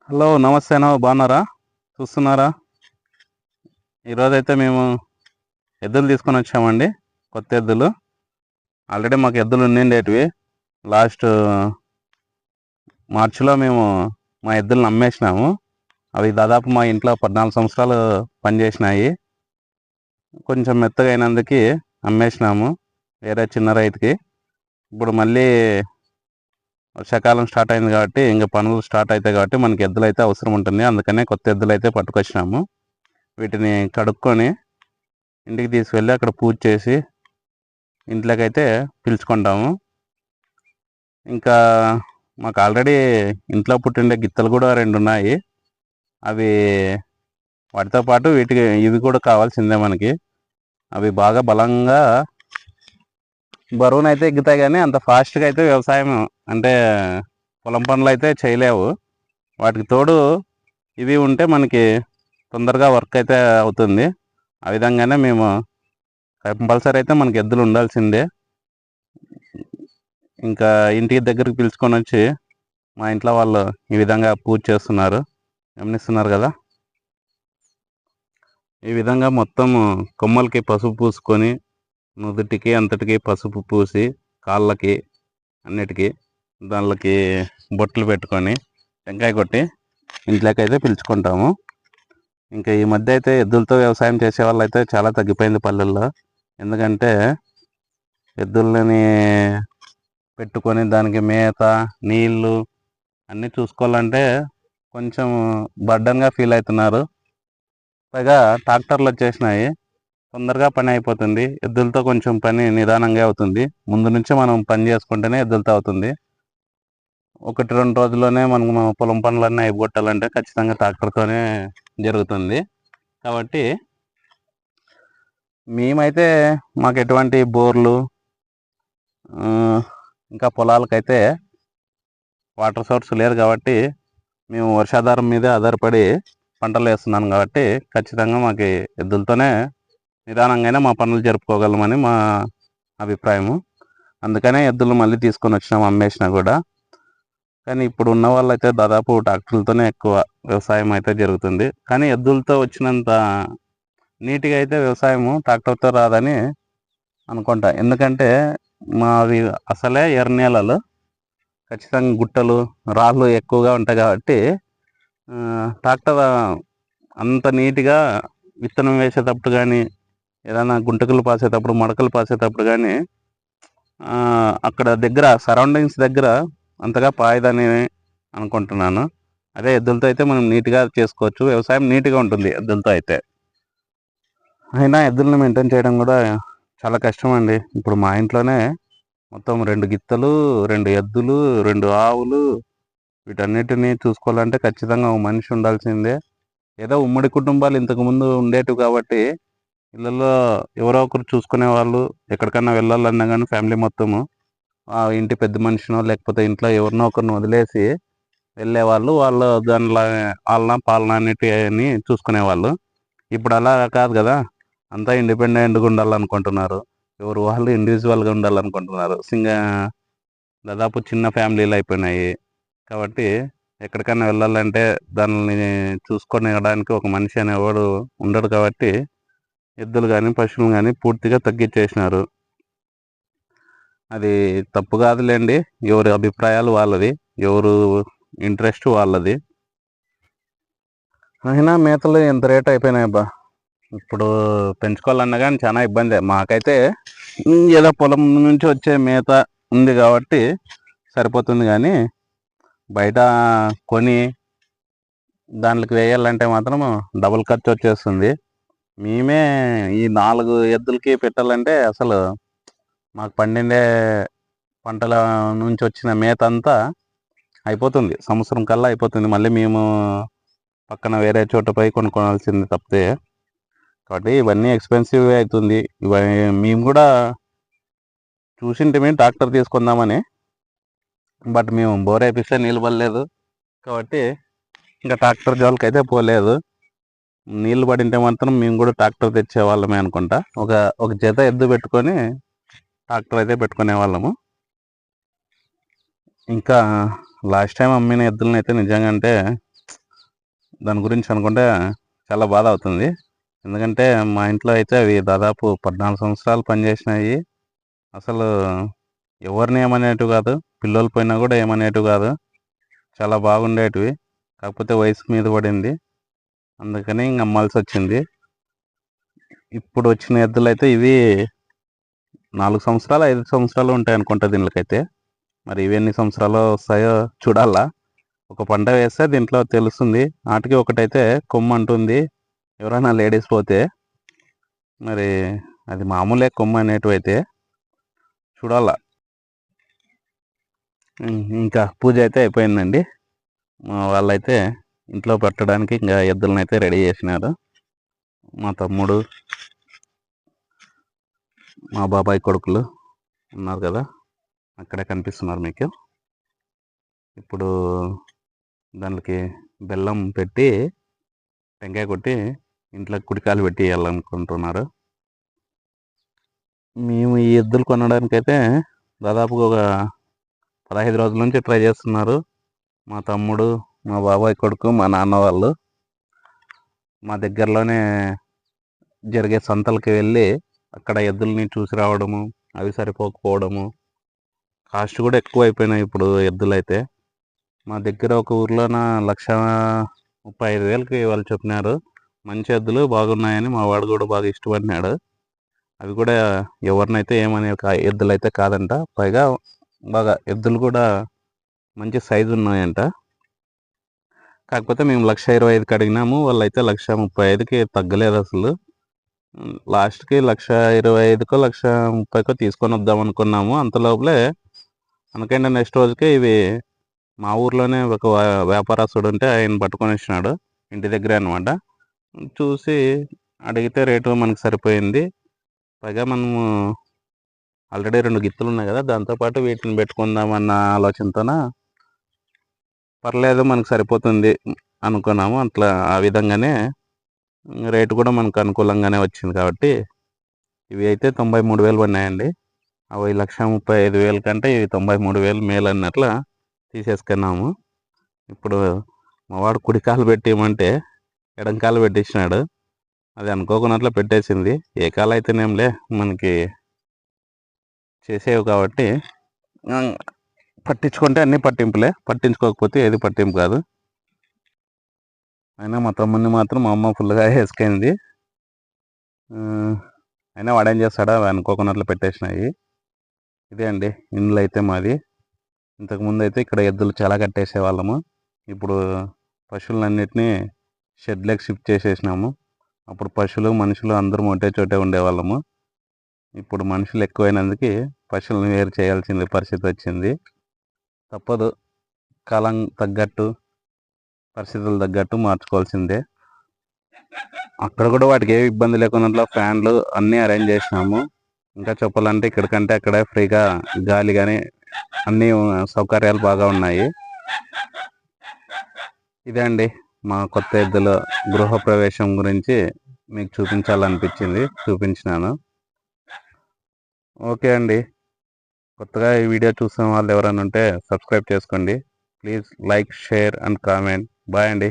Hello నమస్తే అన్న, బాగున్నారా? చూస్తున్నారా? ఈరోజైతే మేము ఎద్దులు తీసుకొని వచ్చామండి. కొత్త ఎద్దులు. ఆల్రెడీ మాకు ఎద్దులు ఉండిండేటివి. లాస్ట్ మార్చిలో మేము మా ఎద్దులను అమ్మేసినాము. అవి దాదాపు మా ఇంట్లో 14 సంవత్సరాలు పనిచేసినాయి. కొంచెం మెత్తగా అయినందుకు అమ్మేసినాము వేరే చిన్న రైతుకి. ఇప్పుడు మళ్ళీ వర్షాకాలం స్టార్ట్ అయింది కాబట్టి, ఇంకా పనులు స్టార్ట్ అవుతాయి కాబట్టి మనకి ఎద్దులు అయితే అవసరం ఉంటుంది. అందుకనే కొత్త ఎద్దులు అయితే పట్టుకొచ్చినాము. వీటిని కడుక్కొని ఇంటికి తీసుకెళ్ళి అక్కడ పూజ చేసి ఇంట్లోకి అయితే పిలుచుకుంటాము. ఇంకా మాకు ఆల్రెడీ ఇంట్లో పుట్టిండే గిత్తలు కూడా 2 ఉన్నాయి. అవి వాటితో పాటు ఇవి కూడా కావాల్సిందే మనకి. అవి బాగా బలంగా బరువునైతే ఎగ్గుతాయి, కానీ అంత ఫాస్ట్గా అయితే వ్యవసాయం అంటే పొలం పనులు అయితే చేయలేవు. వాటికి తోడు ఇవి ఉంటే మనకి తొందరగా వర్క్ అయితే అవుతుంది. ఆ విధంగానే మేము కంపల్సరీ అయితే మనకి ఎద్దులు ఉండాల్సిందే. ఇంకా ఇంటికి దగ్గరికి పిలుచుకొని వచ్చి మా ఇంట్లో వాళ్ళు ఈ విధంగా పూజ చేస్తున్నారు, గమనిస్తున్నారు కదా. ఈ విధంగా మొత్తం కొమ్మలకి పసుపు పూసుకొని, నుదుటికి అంతటికి పసుపు పూసి, కాళ్ళకి అన్నిటికీ దానికి బొట్లు పెట్టుకొని టెంకాయ కొట్టి ఇంట్లోకి అయితే పిలుచుకుంటాము. ఇంకా ఈ మధ్య అయితే ఎద్దులతో వ్యవసాయం చేసే వాళ్ళు అయితే చాలా తగ్గిపోయింది పల్లెల్లో. ఎందుకంటే ఎద్దులని పెట్టుకొని దానికి మేత, నీళ్ళు అన్నీ చూసుకోవాలంటే కొంచెం బర్డన్గా ఫీల్ అవుతున్నారు. పైగా ట్రాక్టర్లు వచ్చేసినాయి, తొందరగా పని అయిపోతుంది. ఎద్దులతో కొంచెం పని నిదానంగా అవుతుంది. ముందు నుంచి మనం పని చేసుకుంటేనే ఎద్దులతో అవుతుంది. 1-2 రోజుల్లోనే మనం పొలం పనులన్నీ అయిపోగొట్టాలంటే ఖచ్చితంగా ట్రాక్టర్తోనే జరుగుతుంది. కాబట్టి మేమైతే మాకు ఎటువంటి బోర్లు ఇంకా పొలాలకైతే వాటర్ సోర్స్ లేదు కాబట్టి మేము వర్షాధారం మీదే ఆధారపడి పంటలు వేస్తున్నాను. కాబట్టి ఖచ్చితంగా మాకు ఎద్దులతోనే నిదానంగానే మా పనులు జరుపుకోగలమని మా అభిప్రాయము. అందుకనే ఎద్దులు మళ్ళీ తీసుకొని వచ్చినాము, అమ్మేసినా కూడా. కానీ ఇప్పుడు ఉన్న వాళ్ళైతే దాదాపు ట్రాక్టర్లతోనే ఎక్కువ వ్యవసాయం అయితే జరుగుతుంది. కానీ ఎద్దులతో వచ్చినంత నీట్గా అయితే వ్యవసాయము ట్రాక్టర్తో రాదని అనుకుంటా. ఎందుకంటే మావి అసలే ఎర్ర నేలలు, ఖచ్చితంగా గుట్టలు, రాళ్ళు ఎక్కువగా ఉంటాయి కాబట్టి ట్రాక్టర్ అంత నీట్గా విత్తనం వేసేటప్పుడు కానీ, ఏదైనా గుంటకలు పాసేటప్పుడు, మడకలు పాసేటప్పుడు కానీ అక్కడ దగ్గర సరౌండింగ్స్ దగ్గర అంతగా పాయదని అనుకుంటున్నాను. అదే ఎద్దులతో అయితే మనం నీట్గా చేసుకోవచ్చు, వ్యవసాయం నీట్గా ఉంటుంది ఎద్దులతో అయితే. అయినా ఎద్దులను మెయింటైన్ చేయడం కూడా చాలా కష్టం అండి. ఇప్పుడు మా ఇంట్లోనే మొత్తం 2 గిత్తలు, 2 ఎద్దులు, 2 ఆవులు, వీటన్నిటిని చూసుకోవాలంటే ఖచ్చితంగా ఒక మనిషి ఉండాల్సిందే. ఏదో ఉమ్మడి కుటుంబాలు ఇంతకుముందు ఉండేటివి కాబట్టి ఇళ్ళల్లో ఎవరో ఒకరు చూసుకునే వాళ్ళు. ఎక్కడికన్నా వెళ్ళాలన్నా కానీ ఫ్యామిలీ మొత్తము ఇంటి పెద్ద మనిషినో లేకపోతే ఇంట్లో ఎవరినో ఒకరిని వదిలేసి వెళ్ళేవాళ్ళు. వాళ్ళు దానిలో పాలన అన్నిటిని చూసుకునేవాళ్ళు. ఇప్పుడు అలా కాదు కదా, అంతా ఇండిపెండెంట్గా ఉండాలనుకుంటున్నారు. ఎవరు వాళ్ళు ఇండివిజువల్గా ఉండాలనుకుంటున్నారు. దాదాపు చిన్న ఫ్యామిలీలు అయిపోయినాయి. కాబట్టి ఎక్కడికైనా వెళ్ళాలంటే దానిని చూసుకొనివ్వడానికి ఒక మనిషి అనేవాడు ఉండడు. కాబట్టి ఎద్దులు కానీ పశువులు కానీ పూర్తిగా తగ్గించేసినారు. అది తప్పు కాదులేండి, ఎవరి అభిప్రాయాలు వాళ్ళది, ఎవరు ఇంట్రెస్ట్ వాళ్ళది. అయినా మేతలు ఎంత రేట్ అయిపోయినాయి అబ్బా. ఇప్పుడు పెంచుకోవాలన్నా కానీ చాలా ఇబ్బంది. మాకైతే ఏదో పొలం నుంచి వచ్చే మేత ఉంది కాబట్టి సరిపోతుంది, కానీ బయట కొని దానికి వేయాలంటే మాత్రం డబుల్ ఖర్చు వచ్చేస్తుంది. మేమే ఈ 4 ఎద్దులకి పెట్టాలంటే అసలు మాకు పండిండే పంటల నుంచి వచ్చిన మేత అంతా అయిపోతుంది, సంవత్సరం కల్లా అయిపోతుంది. మళ్ళీ మేము పక్కన వేరే చోట పోయి కొనుక్కోవాల్సింది తప్పితే. కాబట్టి ఇవన్నీ ఎక్స్పెన్సివ్ అవుతుంది. మేము కూడా చూసింటే మేము ట్రాక్టర్ తీసుకుందామని, బట్ మేము బోర్ వేపిస్తే నీళ్ళు పడలేదు కాబట్టి ఇంకా ట్రాక్టర్ జోలికి అయితే పోలేదు. నీళ్ళు పడింటే మాత్రం మేము కూడా ట్రాక్టర్ తెచ్చేవాళ్ళమే అనుకుంటా. ఒక జత ఎద్దు పెట్టుకొని ట్రాక్టర్ అయితే పెట్టుకునే వాళ్ళము. ఇంకా లాస్ట్ టైం అమ్మిన ఎద్దులను అయితే నిజంగా అంటే దాని గురించి అనుకుంటే చాలా బాధ అవుతుంది. ఎందుకంటే మా ఇంట్లో అయితే అవి దాదాపు 14 సంవత్సరాలు పనిచేసినాయి. అసలు ఎవరిని ఏమనేటివి కాదు. పిల్లోళ్ళు పోయినా కూడా ఏమనేటివి కాదు. చాలా బాగుండేటివి. కాకపోతే వయసు మీద పడింది. అందుకని ఇంక అమ్మాల్సొచ్చింది. ఇప్పుడు వచ్చిన ఎద్దులైతే ఇవి 4 సంవత్సరాలు, 5 సంవత్సరాలు ఉంటాయనుకుంటా దీనికైతే. మరి ఇవి ఎన్ని సంవత్సరాలు వస్తాయో చూడాలా. ఒక పంట వేస్తే దీంట్లో తెలుస్తుంది. నాటికి ఒకటైతే కొమ్ము అంటుంది. ఎవరైనా లేడీస్ పోతే మరి అది మామూలే కొమ్ము అనేటివైతే చూడాలా. ఇంకా పూజ అయితే అయిపోయిందండి. మా వాళ్ళైతే ఇంట్లో పెట్టడానికి ఇంకా ఎద్దులను అయితే రెడీ చేసినారు. మా తమ్ముడు, మా బాబాయ్ కొడుకులు ఉన్నారు కదా, అక్కడే కనిపిస్తున్నారు మీకు. ఇప్పుడు దానికి బెల్లం పెట్టి టెంకాయ కొట్టి ఇంట్లో కుడికాయలు పెట్టి వెళ్ళాలనుకుంటున్నారు. మేము ఈ ఎద్దులు కొనడానికైతే దాదాపుగా ఒక 15 రోజుల నుంచి ట్రై చేస్తున్నారు. మా తమ్ముడు, మా బాబాయ్ కొడుకు, మా నాన్న వాళ్ళు మా దగ్గరలోనే జరిగే సంతలకి వెళ్ళి అక్కడ ఎద్దుల్ని చూసి రావడము, అవి సరిపోకపోవడము, కాస్ట్ కూడా ఎక్కువ అయిపోయినాయి ఇప్పుడు ఎద్దులైతే. మా దగ్గర ఒక ఊర్లోన 1,35,000కి వాళ్ళు చెప్పినారు. మంచి ఎద్దులు బాగున్నాయని మా వాడు కూడా బాగా ఇష్టపడినాడు. అవి కూడా ఎవరినైతే ఏమనే ఎద్దులు అయితే కాదంట. పైగా బాగా ఎద్దులు కూడా మంచి సైజు ఉన్నాయంట. కాకపోతే మేము 1,25,000కి అడిగినాము. వాళ్ళైతే 1,35,000కి తగ్గలేదు అసలు. లాస్ట్కి 1,25,000కో 1,30,000కో తీసుకొని వద్దాం అనుకున్నాము. అంతలోపలే అనకంటే నెక్స్ట్ రోజుకే ఇవి మా ఊర్లోనే ఒక వ్యాపారస్తుడు ఉంటే ఆయన పట్టుకొని వచ్చినాడు ఇంటి దగ్గరే అనమాట. చూసి అడిగితే రేటు మనకు సరిపోయింది. పైగా మనము ఆల్రెడీ 2 గిత్తలు ఉన్నాయి కదా, దాంతోపాటు వీటిని పెట్టుకుందామన్న ఆలోచనతోన పర్లేదు మనకు సరిపోతుంది అనుకున్నాము. అట్లా ఆ విధంగానే రేటు కూడా మనకు అనుకూలంగానే వచ్చింది కాబట్టి ఇవి అయితే 93,000 పడినాయండి. అవి 1,35,000 కంటే ఇవి 93,000 మేలు అన్నట్లా తీసేసుకున్నాము. ఇప్పుడు మా వాడు కుడికాలు పెట్టేయమంటే ఎడంకాలు పెట్టించినాడు. అది అనుకోకున్నట్లు పెట్టేసింది. ఏ కాలు అయితేనేంలే మనకి చేసేవి కాబట్టి పట్టించుకుంటే అన్నీ పట్టింపులే, పట్టించుకోకపోతే ఏది పట్టింపు కాదు. అయినా మా తమ్ముడిని మాత్రం మా అమ్మ ఫుల్గా వేసుకుంది. అయినా వాడేం చేస్తాడా, అనుకోకున్నట్లు పెట్టేసినాయి. ఇదే అండి ఇండ్లు అయితే మాది. ఇంతకుముందు అయితే ఇక్కడ ఎద్దులు చాలా కట్టేసే వాళ్ళము. ఇప్పుడు పశువులన్నిటినీ షెడ్లకు షిఫ్ట్ చేసేసినాము. అప్పుడు పశువులు మనుషులు అందరూ ఒకటే చోటే ఉండేవాళ్ళము. ఇప్పుడు మనుషులు ఎక్కువైనందుకు పశువులను వేరు చేయాల్సిన పరిస్థితి వచ్చింది. తప్పదు, కాలం తగ్గట్టు పరిస్థితులు తగ్గట్టు మార్చుకోవాల్సిందే. అక్కడ కూడా వాటికి ఏ ఇబ్బంది లేకుండా ఫ్యాన్లు అన్నీ అరేంజ్ చేసినాము. ఇంకా చెప్పాలంటే ఇక్కడికంటే అక్కడ ఫ్రీగా గాలి కానీ అన్ని సౌకర్యాలు బాగా ఉన్నాయి. ఇదే అండి మా కొత్త ఎద్దుల గృహప్రవేశం గురించి మీకు చూపించాలనిపించింది, చూపించినాను. ఓకే అండి, కొత్తగా ఈ వీడియో చూసిన వాళ్ళు ఎవరైనా ఉంటే సబ్స్క్రైబ్ చేసుకోండి. Please like, share and comment. Bye అండి.